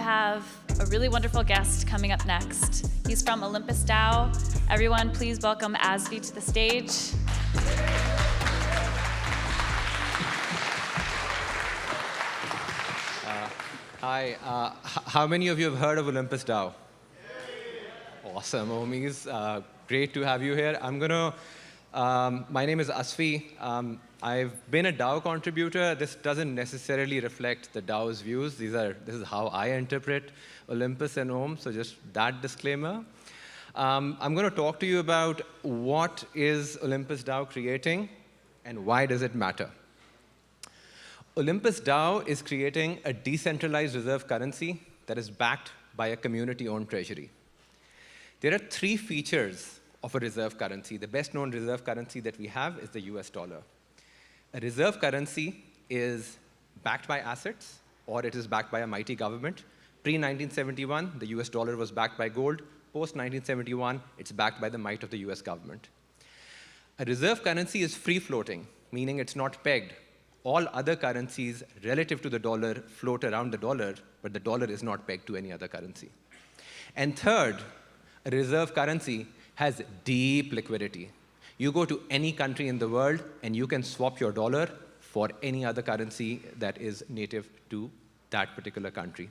have a really wonderful guest coming up next. He's from Olympus DAO. Everyone, please welcome Asvi to the stage. Hi, how many of you have heard of Olympus DAO? Awesome, homies. Great to have you here. My name is Asvi. I've been a DAO contributor. This doesn't necessarily reflect the DAO's views. This is how I interpret Olympus and Ohm, so just that disclaimer. I'm going to talk to you about what is Olympus DAO creating and why does it matter. Olympus DAO is creating a decentralized reserve currency that is backed by a community-owned treasury. There are three features of a reserve currency. The best-known reserve currency that we have is the US dollar. A reserve currency is backed by assets, or it is backed by a mighty government. Pre-1971, the US dollar was backed by gold. Post-1971, it's backed by the might of the US government. A reserve currency is free-floating, meaning it's not pegged. All other currencies relative to the dollar float around the dollar, but the dollar is not pegged to any other currency. And third, a reserve currency has deep liquidity. You go to any country in the world, and you can swap your dollar for any other currency that is native to that particular country.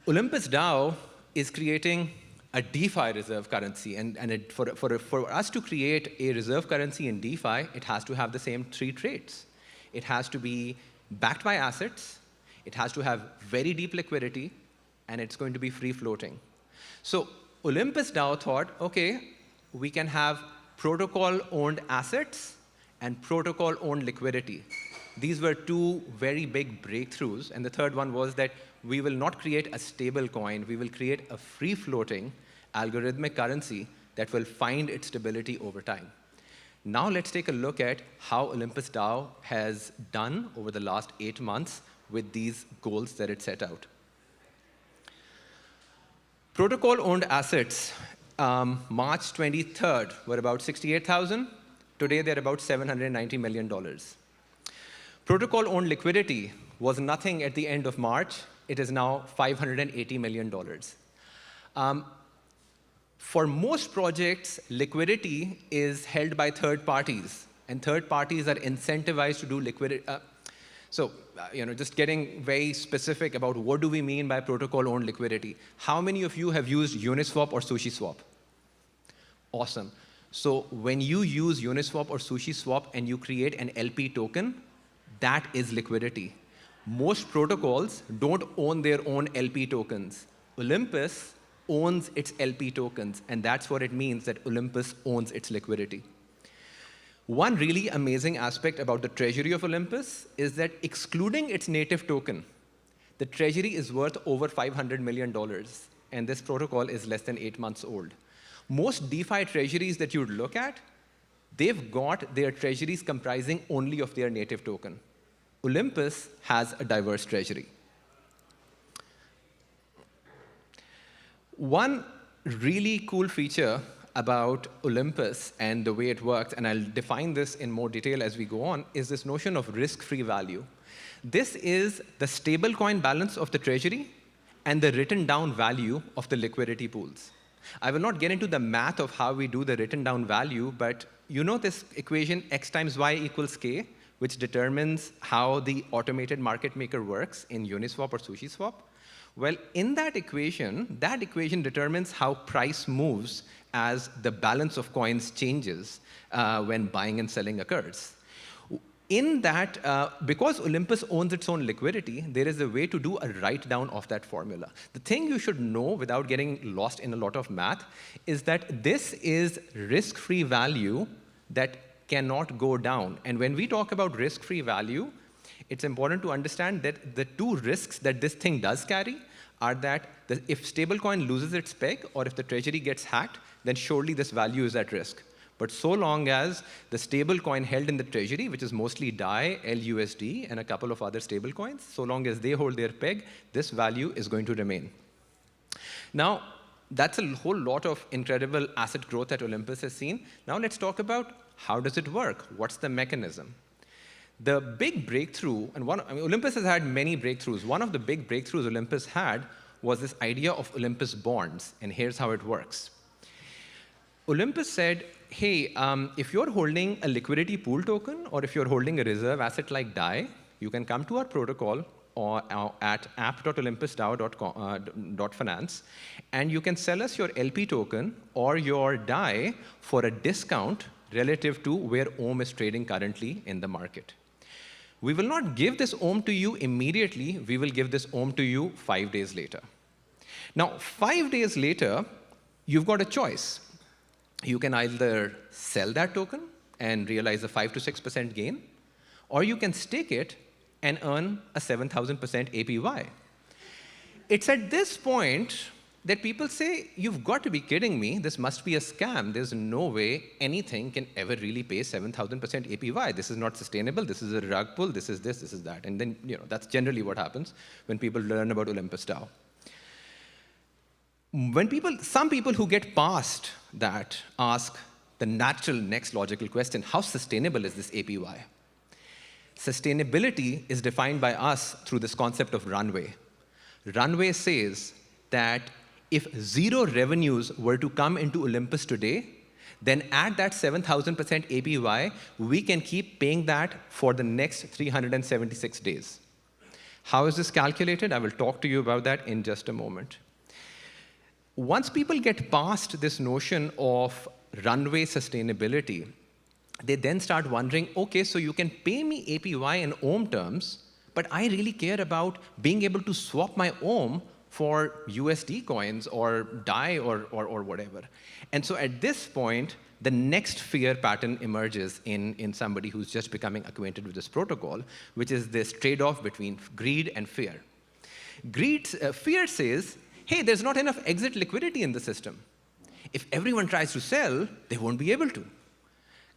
Olympus DAO is creating a DeFi reserve currency. For us to create a reserve currency in DeFi, it has to have the same three traits. It has to be backed by assets, it has to have very deep liquidity, and it's going to be free-floating. So Olympus DAO thought, OK, we can have protocol-owned assets and protocol-owned liquidity. These were two very big breakthroughs. And the third one was that we will not create a stable coin. We will create a free-floating algorithmic currency that will find its stability over time. Now let's take a look at how Olympus DAO has done over the last 8 months with these goals that it set out. Protocol-owned assets, March 23rd, were about 68,000. Today, they're about $790 million. Protocol-owned liquidity was nothing at the end of March. It is now $580 million. For most projects, liquidity is held by third parties, and third parties are incentivized to do liquidity. Just getting very specific about what do we mean by protocol-owned liquidity. How many of you have used Uniswap or SushiSwap? Awesome. So when you use Uniswap or SushiSwap and you create an LP token, that is liquidity. Most protocols don't own their own LP tokens. Olympus owns its LP tokens, and that's what it means that Olympus owns its liquidity. One really amazing aspect about the treasury of Olympus is that excluding its native token, the treasury is worth over $500 million, and this protocol is less than 8 months old. Most DeFi treasuries that you'd look at, they've got their treasuries comprising only of their native token. Olympus has a diverse treasury. One really cool feature about Olympus and the way it works, and I'll define this in more detail as we go on, is this notion of risk-free value. This is the stablecoin balance of the treasury and the written down value of the liquidity pools. I will not get into the math of how we do the written down value, but you know this equation x times y equals k, which determines how the automated market maker works in Uniswap or SushiSwap. Well, in that equation determines how price moves as the balance of coins changes when buying and selling occurs. In that, because Olympus owns its own liquidity, there is a way to do a write-down of that formula. The thing you should know without getting lost in a lot of math is that this is risk-free value that cannot go down. And when we talk about risk-free value, it's important to understand that the two risks that this thing does carry are that if stablecoin loses its peg or if the treasury gets hacked, then surely this value is at risk. But so long as the stablecoin held in the treasury, which is mostly DAI, LUSD, and a couple of other stablecoins, so long as they hold their peg, this value is going to remain. Now, that's a whole lot of incredible asset growth that Olympus has seen. Now let's talk about how does it work? What's the mechanism? The big breakthrough, and Olympus has had many breakthroughs. One of the big breakthroughs Olympus had was this idea of Olympus bonds, and here's how it works. Olympus said, hey, if you're holding a liquidity pool token, or if you're holding a reserve asset like DAI, you can come to our protocol or at app.olympusdao.finance, and you can sell us your LP token or your DAI for a discount relative to where OHM is trading currently in the market. We will not give this OHM to you immediately. We will give this OHM to you 5 days later. Now, 5 days later, you've got a choice. You can either sell that token and realize a 5 to 6% gain, or you can stake it and earn a 7,000% APY. It's at this point that people say, you've got to be kidding me. This must be a scam. There's no way anything can ever really pay 7,000% APY. This is not sustainable. This is a rug pull. This is this. This is that. And then that's generally what happens when people learn about Olympus DAO. Some people who get past that ask the natural next logical question, how sustainable is this APY? Sustainability is defined by us through this concept of runway. Runway says that if zero revenues were to come into Olympus today, then at that 7,000% APY, we can keep paying that for the next 376 days. How is this calculated? I will talk to you about that in just a moment. Once people get past this notion of runway sustainability, they then start wondering, OK, so you can pay me APY in OHM terms, but I really care about being able to swap my OHM for USD coins or DAI or whatever. And so at this point, the next fear pattern emerges in somebody who's just becoming acquainted with this protocol, which is this trade-off between greed and fear. Fear says, hey, there's not enough exit liquidity in the system. If everyone tries to sell, they won't be able to.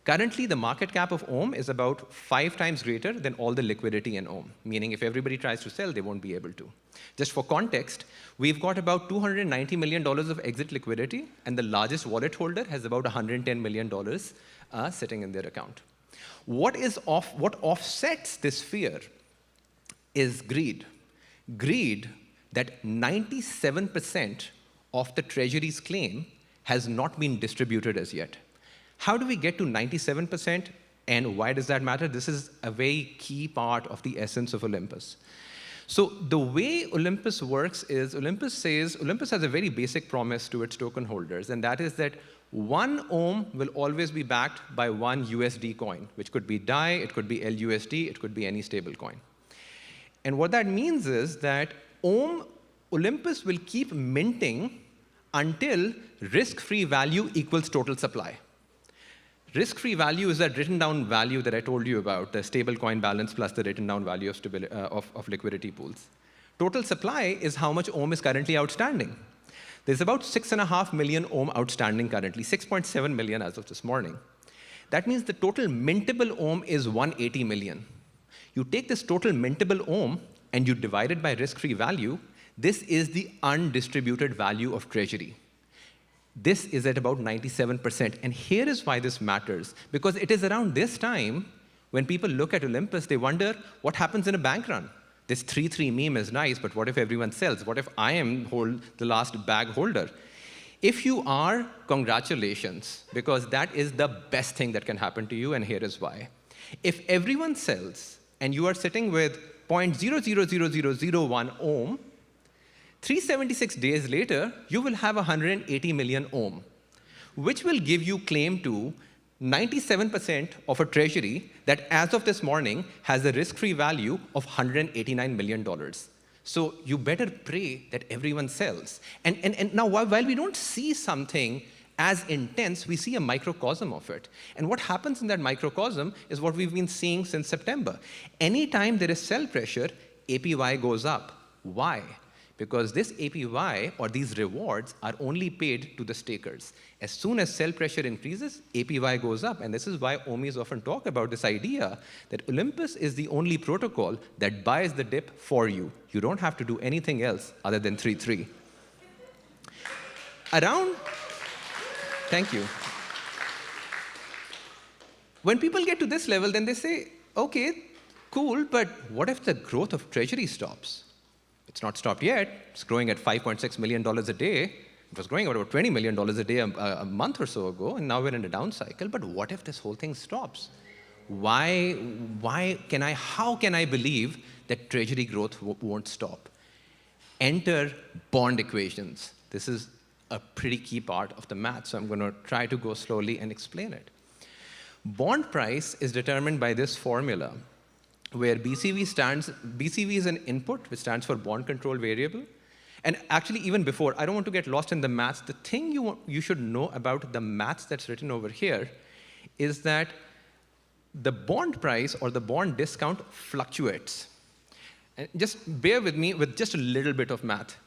Currently, the market cap of OHM is about 5 times greater than all the liquidity in OHM, meaning if everybody tries to sell, they won't be able to. Just for context, we've got about $290 million of exit liquidity, and the largest wallet holder has about $110 million sitting in their account. What offsets this fear is greed. Greed that 97% of the Treasury's claim has not been distributed as yet. How do we get to 97%, and why does that matter? This is a very key part of the essence of Olympus. So the way Olympus works is Olympus has a very basic promise to its token holders, and that is that one OHM will always be backed by one USD coin, which could be DAI, it could be LUSD, it could be any stable coin. And what that means is that Olympus will keep minting until risk-free value equals total supply. Risk-free value is that written down value that I told you about, the stable coin balance plus the written down value of liquidity pools. Total supply is how much OHM is currently outstanding. There's about 6.5 million OHM outstanding currently, 6.7 million as of this morning. That means the total mintable OHM is 180 million. You take this total mintable OHM and you divide it by risk-free value. This is the undistributed value of Treasury. This is at about 97%. And here is why this matters. Because it is around this time when people look at Olympus, they wonder what happens in a bank run. This 3-3 meme is nice, but what if everyone sells? What if I am the last bag holder? If you are, congratulations, because that is the best thing that can happen to you, and here is why. If everyone sells and you are sitting with 0.000001 OHM, 376 days later, you will have 180 million OHM, which will give you claim to 97% of a treasury that, as of this morning, has a risk-free value of $189 million. So you better pray that everyone sells. And now, while we don't see something as intense, we see a microcosm of it. And what happens in that microcosm is what we've been seeing since September. Anytime there is sell pressure, APY goes up. Why? Because this APY, or these rewards, are only paid to the stakers. As soon as sell pressure increases, APY goes up. And this is why OMIs often talk about this idea that Olympus is the only protocol that buys the dip for you. You don't have to do anything else other than 3-3. Thank you. When people get to this level, then they say, okay, cool, but what if the growth of Treasury stops? It's not stopped yet. It's growing at $5.6 million a day. It was growing at about $20 million a day a month or so ago, and now we're in a down cycle. But what if this whole thing stops? How can I believe that Treasury growth won't stop? Enter bond equations. This is a pretty key part of the math, so I'm going to try to go slowly and explain it. Bond price is determined by this formula, where BCV is an input, which stands for bond control variable. And actually, even before, I don't want to get lost in the maths. The thing you should know about the maths that's written over here is that the bond price or the bond discount fluctuates. And just bear with me with just a little bit of math.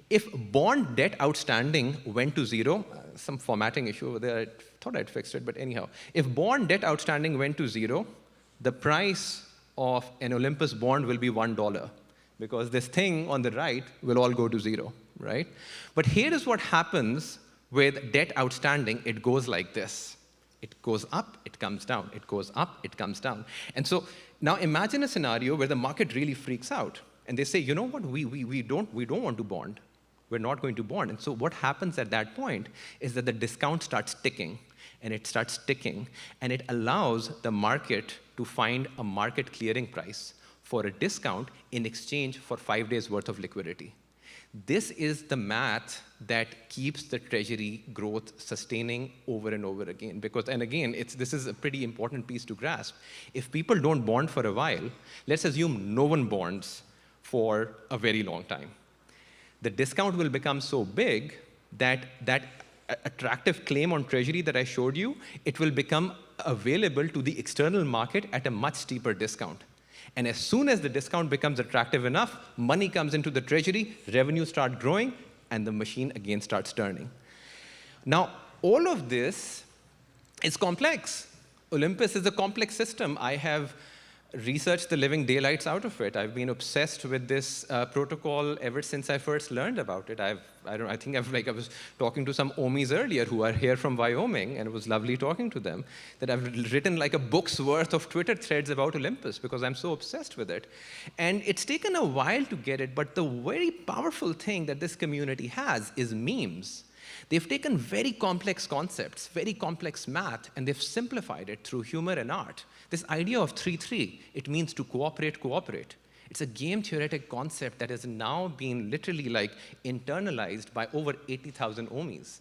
If bond debt outstanding went to zero, some formatting issue over there, I thought I'd fixed it, but anyhow. If bond debt outstanding went to zero, the price of an Olympus bond will be $1, because this thing on the right will all go to zero, right? But here is what happens with debt outstanding. It goes like this. It goes up, it comes down. It goes up, it comes down. And so now imagine a scenario where the market really freaks out. And they say, you know what, we don't want to bond. We're not going to bond. And so what happens at that point is that the discount starts ticking, and it starts ticking, and it allows the market to find a market clearing price for a discount in exchange for 5 days' worth of liquidity. This is the math that keeps the Treasury growth sustaining over and over again. Because, and again, this is a pretty important piece to grasp. If people don't bond for a while, let's assume no one bonds for a very long time. The discount will become so big that that attractive claim on Treasury that I showed you, it will become available to the external market at a much steeper discount. And as soon as the discount becomes attractive enough, money comes into the Treasury, revenues start growing, and the machine again starts turning. Now, all of this is complex. Olympus is a complex system. I have researched the living daylights out of it. I've been obsessed with this protocol ever since I first learned about it. I was talking to some Omis earlier who are here from Wyoming, and it was lovely talking to them, that I've written like a book's worth of Twitter threads about Olympus because I'm so obsessed with it. And it's taken a while to get it, but the very powerful thing that this community has is memes. They've taken very complex concepts, very complex math, and they've simplified it through humor and art. This idea of 3-3, it means to cooperate, cooperate. It's a game theoretic concept that has now been literally like internalized by over 80,000 Omis.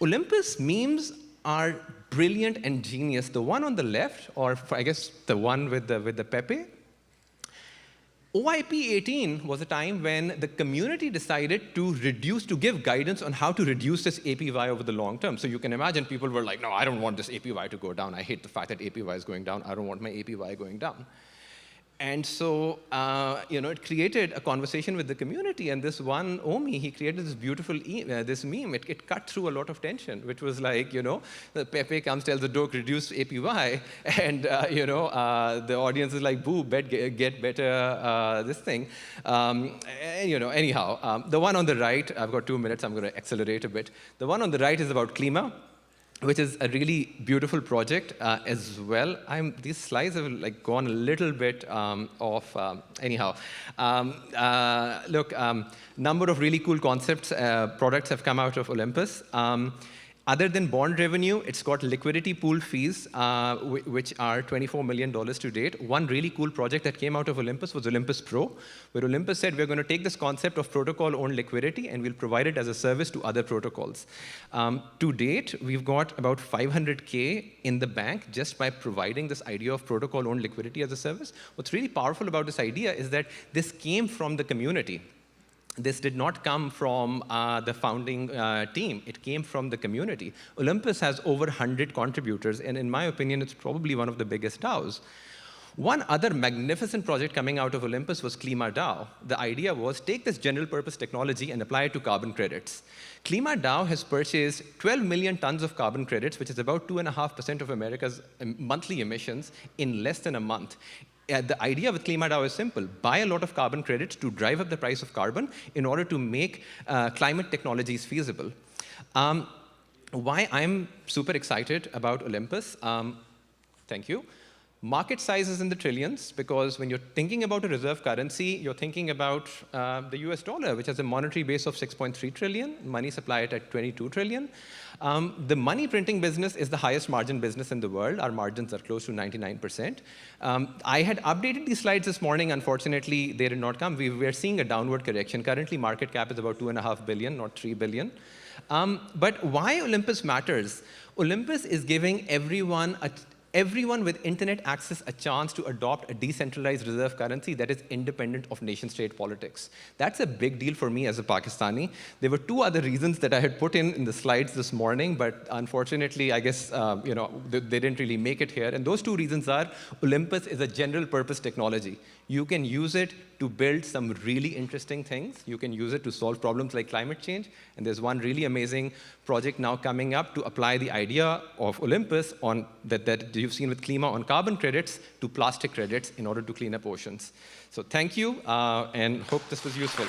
Olympus memes are brilliant and genius. The one on the left, or I guess the one with the Pepe, OIP 18 was a time when the community decided to give guidance on how to reduce this APY over the long term. So you can imagine people were like, no, I don't want this APY to go down. I hate the fact that APY is going down. I don't want my APY going down. And so, it created a conversation with the community. And this one Omi, he created this beautiful this meme. It cut through a lot of tension, which was like, the Pepe comes, tells the dog, reduce APY. And, the audience is like, boo, get better this thing. Anyhow, the one on the right, I've got 2 minutes. I'm going to accelerate a bit. The one on the right is about Klima, which is a really beautiful project as well. These slides have gone a little bit off. Number of really cool concepts, products have come out of Olympus. Other than bond revenue, it's got liquidity pool fees, which are $24 million to date. One really cool project that came out of Olympus was Olympus Pro, where Olympus said, we're going to take this concept of protocol-owned liquidity, and we'll provide it as a service to other protocols. To date, we've got about $500K in the bank just by providing this idea of protocol-owned liquidity as a service. What's really powerful about this idea is that this came from the community. This did not come from the founding team. It came from the community. Olympus has over 100 contributors, and in my opinion, it's probably one of the biggest DAOs. One other magnificent project coming out of Olympus was Klima DAO. The idea was take this general purpose technology and apply it to carbon credits. Klima DAO has purchased 12 million tons of carbon credits, which is about 2.5% of America's monthly emissions, in less than a month. The idea with Klima DAO is simple. Buy a lot of carbon credits to drive up the price of carbon in order to make climate technologies feasible. Why I'm super excited about Olympus, thank you. Market size is in the trillions, because when you're thinking about a reserve currency, you're thinking about the US dollar, which has a monetary base of 6.3 trillion, money supply at 22 trillion. The money printing business is the highest margin business in the world. Our margins are close to 99%. I had updated these slides this morning. Unfortunately, they did not come. We are seeing a downward correction. Currently, market cap is about 2.5 billion, not 3 billion. But why Olympus matters? Olympus is giving everyone with internet access a chance to adopt a decentralized reserve currency that is independent of nation-state politics. That's a big deal for me as a Pakistani. There were two other reasons that I had put in the slides this morning, but unfortunately, I guess they didn't really make it here. And those two reasons are, Olympus is a general-purpose technology. You can use it to build some really interesting things. You can use it to solve problems like climate change. And there's one really amazing project now coming up to apply the idea of Olympus on that you've seen with Klima on carbon credits to plastic credits in order to clean up oceans. So thank you, and hope this was useful.